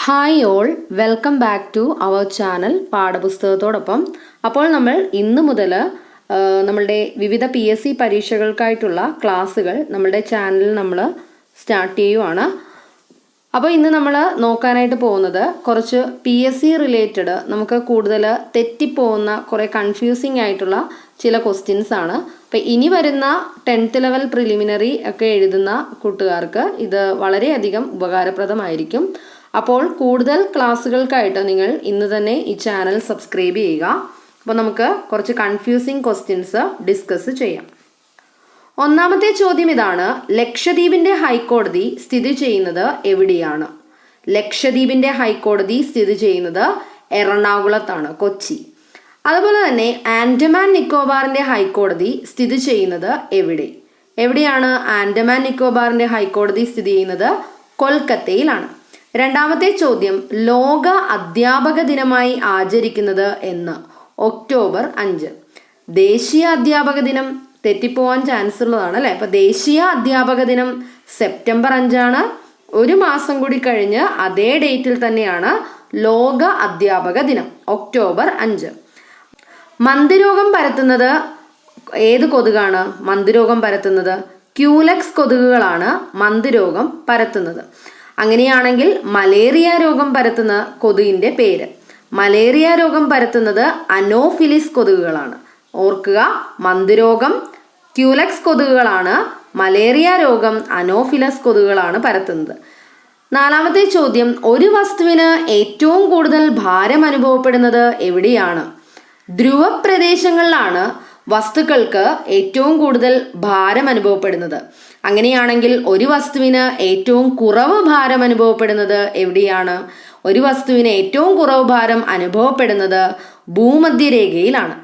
Hi all, welcome back to our channel പാഠപുസ്തകത്തോടൊപ്പം. അപ്പോൾ നമ്മൾ ഇന്ന് മുതൽ നമ്മളുടെ വിവിധ PSC പരീക്ഷകൾക്കായിട്ടുള്ള ക്ലാസ്സുകൾ നമ്മളുടെ ചാനലിൽ നമ്മൾ സ്റ്റാർട്ട് ചെയ്യുവാണ്. അപ്പോൾ ഇന്ന് നമ്മൾ നോക്കാനായിട്ട് പോകുന്നത് കുറച്ച് PSC റിലേറ്റഡ് നമുക്ക് കൂടുതൽ തെറ്റിപ്പോകുന്ന കുറേ കൺഫ്യൂസിങ് ആയിട്ടുള്ള ചില ക്വസ്റ്റ്യൻസ് ആണ്. അപ്പോൾ ഇനി വരുന്ന 10th ലെവൽ പ്രിലിമിനറി ഒക്കെ എഴുതുന്ന കൂട്ടുകാർക്ക് ഇത് വളരെയധികം ഉപകാരപ്രദമായിരിക്കും. അപ്പോൾ കൂടുതൽ ക്ലാസ്സുകൾക്കായിട്ട് നിങ്ങൾ ഇന്ന് തന്നെ ഈ ചാനൽ സബ്സ്ക്രൈബ് ചെയ്യുക. അപ്പോൾ നമുക്ക് കുറച്ച് കൺഫ്യൂസിങ് ക്വസ്റ്റ്യൻസ് ഡിസ്കസ് ചെയ്യാം. ഒന്നാമത്തെ ചോദ്യം ഇതാണ്: ലക്ഷദ്വീപിന്റെ ഹൈക്കോടതി സ്ഥിതി ചെയ്യുന്നത് എവിടെയാണ്? ലക്ഷദ്വീപിന്റെ ഹൈക്കോടതി സ്ഥിതി ചെയ്യുന്നത് എറണാകുളത്താണ്, കൊച്ചി. അതുപോലെ തന്നെ ആൻഡമാൻ നിക്കോബാറിന്റെ ഹൈക്കോടതി സ്ഥിതി ചെയ്യുന്നത് എവിടെയാണ് ആൻഡമാൻ നിക്കോബാറിന്റെ ഹൈക്കോടതി സ്ഥിതി ചെയ്യുന്നത്? കൊൽക്കത്തയിലാണ്. രണ്ടാമത്തെ ചോദ്യം: ലോക അധ്യാപക ദിനമായി ആചരിക്കുന്നത് എന്ന്? ഒക്ടോബർ 5. ദേശീയ അധ്യാപക ദിനം തെറ്റിപ്പോവാൻ ചാൻസ് ഉള്ളതാണ് അല്ലെ. അപ്പൊ ദേശീയ അധ്യാപക ദിനം സെപ്റ്റംബർ 5 ഒരു മാസം കൂടി കഴിഞ്ഞ് അതേ ഡേറ്റിൽ തന്നെയാണ് ലോക അധ്യാപക ദിനം, ഒക്ടോബർ 5. മന്ദരോഗം പരത്തുന്നത് ഏത് കൊതുകാണ്? മന്ദരോഗം പരത്തുന്നത് ക്യൂലക്സ് കൊതുകുകളാണ് മന്ദരോഗം പരത്തുന്നത്. അങ്ങനെയാണെങ്കിൽ മലേറിയ രോഗം പരത്തുന്ന കൊതുകിന്റെ പേര്? മലേറിയ രോഗം പരത്തുന്നത് അനോഫിലിസ് കൊതുകുകളാണ്. ഓർക്കുക, മന്ദരോഗം ക്യൂലക്സ് കൊതുകുകളാണ്, മലേറിയ രോഗം അനോഫിലസ് കൊതുകുകളാണ് പരത്തുന്നത്. നാലാമത്തെ ചോദ്യം: ഒരു വസ്തുവിന് ഏറ്റവും കൂടുതൽ ഭാരം അനുഭവപ്പെടുന്നത് എവിടെയാണ്? ധ്രുവ പ്രദേശങ്ങളിലാണ് വസ്തുക്കൾക്ക് ഏറ്റവും കൂടുതൽ ഭാരം അനുഭവപ്പെടുന്നത്. അങ്ങനെയാണെങ്കിൽ ഒരു വസ്തുവിന് ഏറ്റവും കുറവ് ഭാരം അനുഭവപ്പെടുന്നത് എവിടെയാണ്? ഒരു വസ്തുവിന് ഏറ്റവും കുറവ് ഭാരം അനുഭവപ്പെടുന്നത് ഭൂമധ്യരേഖയിലാണ്.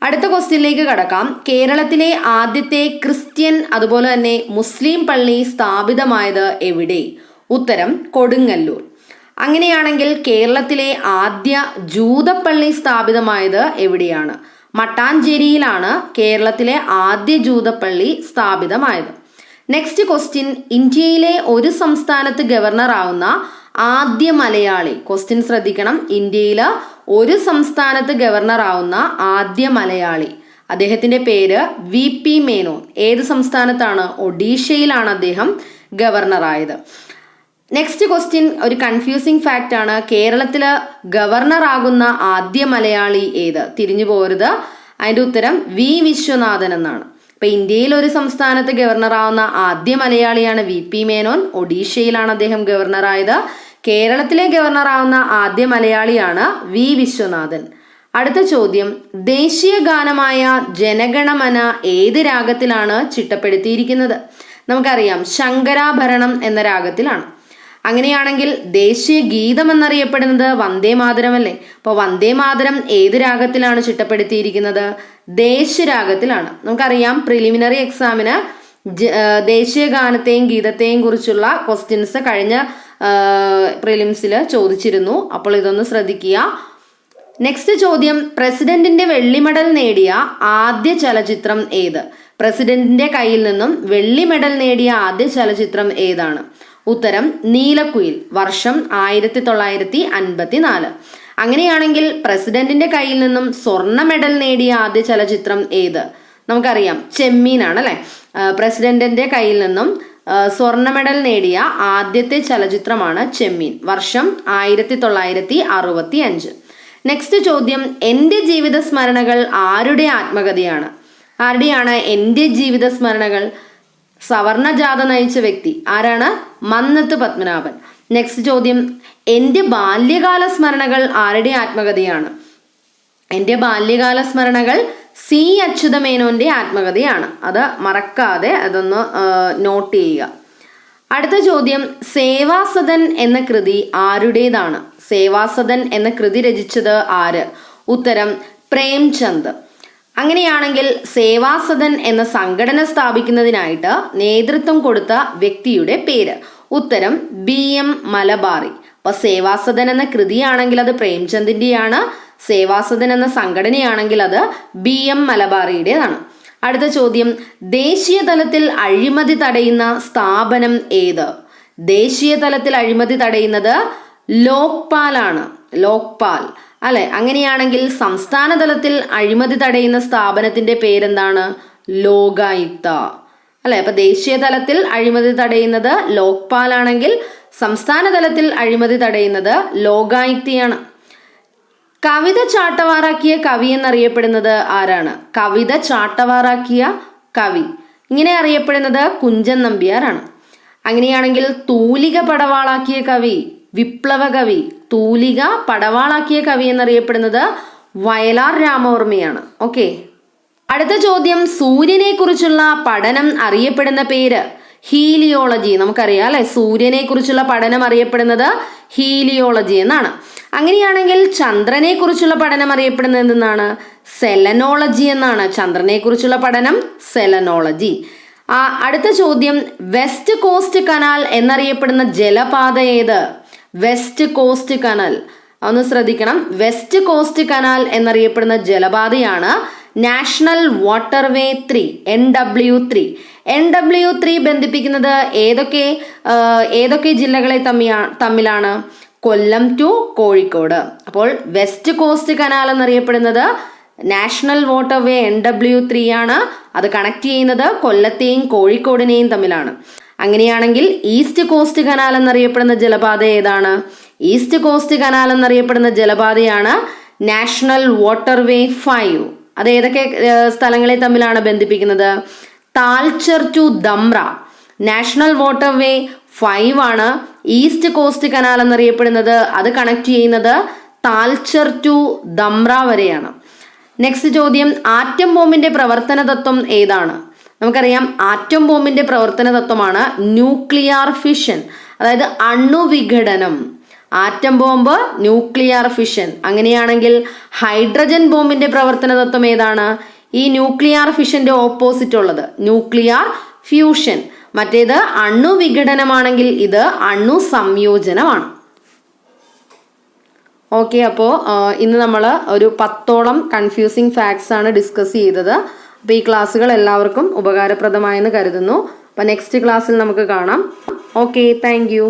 അടുത്ത ക്വസ്റ്റ്യനിലേക്ക് കടക്കാം. കേരളത്തിലെ ആദ്യത്തെ ക്രിസ്ത്യൻ അതുപോലെ തന്നെ മുസ്ലിം പള്ളി സ്ഥാപിതമായത് എവിടെ? ഉത്തരം കൊടുങ്ങല്ലൂർ. അങ്ങനെയാണെങ്കിൽ കേരളത്തിലെ ആദ്യ ജൂതപ്പള്ളി സ്ഥാപിതമായത് എവിടെയാണ്? മട്ടാഞ്ചേരിയിലാണ് കേരളത്തിലെ ആദ്യ ജൂതപ്പള്ളി സ്ഥാപിതമായത്. നെക്സ്റ്റ് ക്വസ്റ്റ്യൻ: ഇന്ത്യയിലെ ഒരു സംസ്ഥാനത്ത് ഗവർണർ ആവുന്ന ആദ്യ മലയാളി? ക്വസ്റ്റ്യൻ ശ്രദ്ധിക്കണം. ഇന്ത്യയിൽ ഒരു സംസ്ഥാനത്ത് ഗവർണർ ആവുന്ന ആദ്യ മലയാളി, അദ്ദേഹത്തിന്റെ പേര് VP മേനോൻ. ഏത് സംസ്ഥാനത്താണ്? ഒഡീഷയിലാണ് അദ്ദേഹം ഗവർണറായത്. നെക്സ്റ്റ് ക്വസ്റ്റ്യൻ ഒരു കൺഫ്യൂസിങ് ഫാക്റ്റ് ആണ്. കേരളത്തില് ഗവർണർ ആകുന്ന ആദ്യ മലയാളി ഏത്? തിരിഞ്ഞു പോരുത്. അതിന്റെ ഉത്തരം V വിശ്വനാഥൻ എന്നാണ്. ഇപ്പൊ ഇന്ത്യയിൽ ഒരു സംസ്ഥാനത്ത് ഗവർണർ ആവുന്ന ആദ്യ മലയാളിയാണ് VP മേനോൻ. ഒഡീഷയിലാണ് അദ്ദേഹം ഗവർണറായത്. കേരളത്തിലെ ഗവർണർ ആവുന്ന ആദ്യ മലയാളിയാണ് V വിശ്വനാഥൻ. അടുത്ത ചോദ്യം: ദേശീയ ഗാനമായ ജനഗണമന ഏത് രാഗത്തിലാണ് ചിട്ടപ്പെടുത്തിയിരിക്കുന്നത്? നമുക്കറിയാം, ശങ്കരാഭരണം എന്ന രാഗത്തിലാണ്. അങ്ങനെയാണെങ്കിൽ ദേശീയ ഗീതം എന്നറിയപ്പെടുന്നത് വന്ദേ മാതരം അല്ലേ. അപ്പോൾ വന്ദേ മാതരം ഏത് രാഗത്തിലാണ് ചിട്ടപ്പെടുത്തിയിരിക്കുന്നത്? ദേശരാഗത്തിലാണ്. നമുക്കറിയാം, പ്രിലിമിനറി എക്സാമിന് ദേശീയ ഗാനത്തെയും ഗീതത്തെയും കുറിച്ചുള്ള ക്വസ്റ്റ്യൻസ് കഴിഞ്ഞ പ്രിലിംസിൽ ചോദിച്ചിരുന്നു. അപ്പോൾ ഇതൊന്ന് ശ്രദ്ധിക്കുക. നെക്സ്റ്റ് ചോദ്യം: പ്രസിഡന്റിന്റെ വെള്ളി മെഡൽ നേടിയ ആദ്യ ചലച്ചിത്രം ഏത്? പ്രസിഡന്റിന്റെ കയ്യിൽ നിന്നും വെള്ളി മെഡൽ നേടിയ ആദ്യ ചലച്ചിത്രം ഏതാണ്? ഉത്തരം നീലക്കുയിൽ. വർഷം 1954. അങ്ങനെയാണെങ്കിൽ പ്രസിഡന്റിന്റെ കയ്യിൽ നിന്നും സ്വർണ്ണ മെഡൽ നേടിയ ആദ്യ ചലച്ചിത്രം ഏത്? നമുക്കറിയാം, ചെമ്മീനാണ് അല്ലെ. പ്രസിഡന്റിന്റെ കയ്യിൽ നിന്നും സ്വർണ്ണ മെഡൽ നേടിയ ആദ്യത്തെ ചലച്ചിത്രമാണ് ചെമ്മീൻ. വർഷം 1965. നെക്സ്റ്റ് ചോദ്യം: എന്റെ ജീവിത സ്മരണകൾ ആരുടെ ആത്മകഥയാണ്? ആരുടെയാണ് എന്റെ ജീവിത സ്മരണകൾ? സവർണജാഥ നയിച്ച വ്യക്തി ആരാണ്? മന്നത്ത് പത്മനാഭൻ. നെക്സ്റ്റ് ചോദ്യം: എന്റെ ബാല്യകാല സ്മരണകൾ ആരുടെ ആത്മകഥയാണ്? എന്റെ ബാല്യകാല സ്മരണകൾ C അച്യുതമേനോന്റെ ആത്മകഥയാണ്. അത് മറക്കാതെ അതൊന്ന് നോട്ട് ചെയ്യുക. അടുത്ത ചോദ്യം: സേവാസദൻ എന്ന കൃതി ആരുടേതാണ്? സേവാസദൻ എന്ന കൃതി രചിച്ചത് ആര്? ഉത്തരം പ്രേംചന്ദ്. അങ്ങനെയാണെങ്കിൽ സേവാസദൻ എന്ന സംഘടന സ്ഥാപിക്കുന്നതിനായിട്ട് നേതൃത്വം കൊടുത്ത വ്യക്തിയുടെ പേര്? ഉത്തരം BM മലബാറി. അപ്പൊ സേവാസദൻ എന്ന കൃതിയാണെങ്കിൽ അത് പ്രേംചന്ദിന്റെയാണ്. സേവാസദൻ എന്ന സംഘടനയാണെങ്കിൽ അത് BM മലബാറിയുടേതാണ്. അടുത്ത ചോദ്യം: ദേശീയ തലത്തിൽ അഴിമതി തടയുന്ന സ്ഥാപനം ഏത്? ദേശീയ തലത്തിൽ അഴിമതി തടയുന്നത് ലോക്പാലാണ്. ലോക്പാൽ അല്ലെ. അങ്ങനെയാണെങ്കിൽ സംസ്ഥാന തലത്തിൽ അഴിമതി തടയുന്ന സ്ഥാപനത്തിന്റെ പേരെന്താണ്? ലോകായുക്ത അല്ലെ. അപ്പൊ ദേശീയ തലത്തിൽ അഴിമതി തടയുന്നത് ലോക്പാൽ ആണെങ്കിൽ സംസ്ഥാന തലത്തിൽ അഴിമതി തടയുന്നത് ലോകായുക്തയാണ്. കവിത ചാട്ടവാറാക്കിയ കവി എന്നറിയപ്പെടുന്നത് ആരാണ്? കവിത ചാട്ടവാറാക്കിയ കവി ഇങ്ങനെ അറിയപ്പെടുന്നത് കുഞ്ചൻ നമ്പ്യാരാണ്. അങ്ങനെയാണെങ്കിൽ തൂലിക പടവാളാക്കിയ കവി, വിപ്ലവ കവി, തൂലിക പടവാളാക്കിയ കവി എന്നറിയപ്പെടുന്നത് വയലാർ രാമവർമ്മയാണ്. ഓക്കെ, അടുത്ത ചോദ്യം, സൂര്യനെ കുറിച്ചുള്ള പഠനം അറിയപ്പെടുന്ന പേര്? ഹീലിയോളജി. നമുക്കറിയാം അല്ലെ, സൂര്യനെ കുറിച്ചുള്ള പഠനം അറിയപ്പെടുന്നത് ഹീലിയോളജി എന്നാണ്. അങ്ങനെയാണെങ്കിൽ ചന്ദ്രനെ കുറിച്ചുള്ള പഠനം അറിയപ്പെടുന്നത് എന്തെന്നാണ്? സെലനോളജി എന്നാണ്. ചന്ദ്രനെ കുറിച്ചുള്ള പഠനം സെലനോളജി. അടുത്ത ചോദ്യം, വെസ്റ്റ് കോസ്റ്റ് കനാൽ എന്നറിയപ്പെടുന്ന ജലപാത ഏത്? West cost canal. ഒന്ന് ശ്രദ്ധിക്കണം, വെസ്റ്റ് കോസ്റ്റ് കനാൽ എന്നറിയപ്പെടുന്ന ജലപാതയാണ് നാഷണൽ വാട്ടർവേ 3 NW3. NW3 ബന്ധിപ്പിക്കുന്നത് ഏതൊക്കെ ജില്ലകളെ തമ്മിലാണ്? കൊല്ലം ടു കോഴിക്കോട്. അപ്പോൾ വെസ്റ്റ് കോസ്റ്റ് കനാൽ എന്നറിയപ്പെടുന്നത് നാഷണൽ വാട്ടർവേ NW3 ആണ്. അത് കണക്ട് ചെയ്യുന്നത് കൊല്ലത്തെയും കോഴിക്കോടിനെയും തമ്മിലാണ്. അങ്ങനെയാണെങ്കിൽ ഈസ്റ്റ് കോസ്റ്റ് കനാൽ എന്നറിയപ്പെടുന്ന ജലപാത ഏതാണ്? ഈസ്റ്റ് കോസ്റ്റ് കനാൽ എന്നറിയപ്പെടുന്ന ജലപാതയാണ് നാഷണൽ വാട്ടർവേ 5. അത് ഏതൊക്കെ സ്ഥലങ്ങളെ തമ്മിലാണ് ബന്ധിപ്പിക്കുന്നത്? താൽച്ചർ ടു ദമ്ര. നാഷണൽ വാട്ടർവേ 5 ആണ് ഈസ്റ്റ് കോസ്റ്റ് കനാൽ എന്നറിയപ്പെടുന്നത്. അത് കണക്ട് ചെയ്യുന്നത് താൽച്ചർ ടു ദമ്ര വരെയാണ്. നെക്സ്റ്റ് ചോദ്യം, ആറ്റം ബോംബിന്റെ പ്രവർത്തന തത്വം ഏതാണ്? നമുക്കറിയാം ആറ്റം ബോംബിന്റെ പ്രവർത്തന തത്വമാണ് ന്യൂക്ലിയർ ഫിഷൻ, അതായത് അണുവിഘടനം. Atom bomb, nuclear fission. അങ്ങനെയാണെങ്കിൽ ഹൈഡ്രജൻ ബോംബിന്റെ പ്രവർത്തന തത്വം ഏതാണ്? ഈ ന്യൂക്ലിയർ ഫിഷന്റെ ഓപ്പോസിറ്റ് ഉള്ളത് ന്യൂക്ലിയർ ഫ്യൂഷൻ. മറ്റേത് അണുവിഘടനമാണെങ്കിൽ ഇത് അണു സംയോജനമാണ്. ഓക്കെ, അപ്പോൾ ഇന്ന് നമ്മൾ ഒരു 10ഓളം കൺഫ്യൂസിങ് ഫാക്ട്സ് ആണ് ഡിസ്കസ് ചെയ്തത്. അപ്പോൾ ഈ ക്ലാസ്സുകൾ എല്ലാവർക്കും ഉപകാരപ്രദമായെന്ന് കരുതുന്നു. അപ്പോൾ നെക്സ്റ്റ് ക്ലാസ്സിൽ നമുക്ക് കാണാം. Okay, thank you.